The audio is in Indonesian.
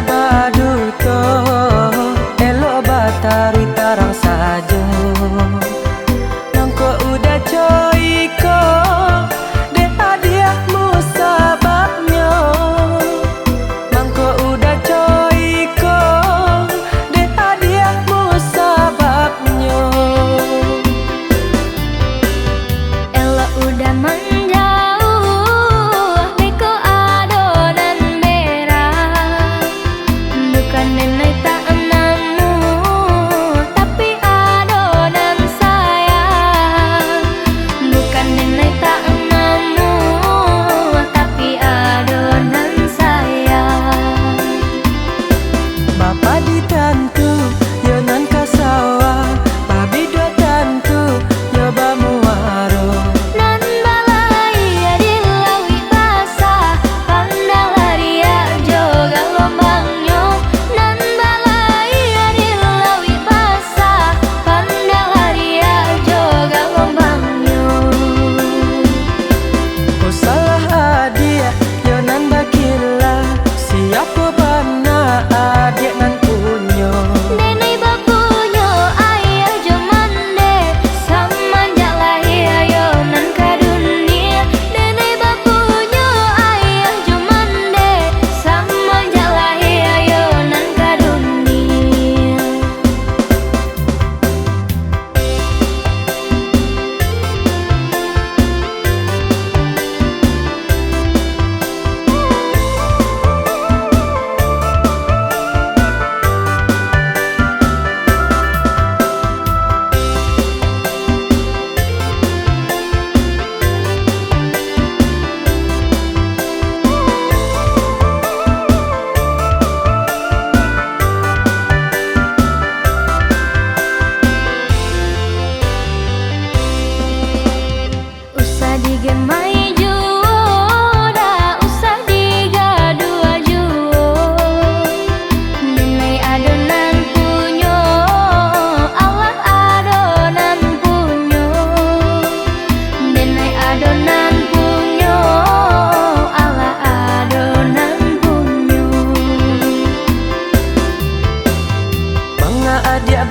baduto elok batari tarang saja nangko udah coiko deh hadiahmu sababnya nangko udah coiko deh hadiahmu sababnya elok udah menjauh beko adonan merah bukan nenek tak enammu tapi adonan sayang bukan nenek tak enammu tapi adonan sayang Bapak di tantu yo nan kasawa babi dua tantu yo bamuaro nan balai di lawi basah pandang laria joga lombangnya nan balai di lawi basah pandang laria joga lombangnya oh salah hadiah yo nan bakila siapa bana adik nan punyo nenek bapunya ayah jomande semenjak lahir ayo nan ka dunia nenek bapunya ayah jomande semenjak lahir ayo nan ka dunia usah digemai juda usah digadu juo nenek adonan punyo Allah adonan punyo nenek adonan punyo Allah adonan punyo bangga adik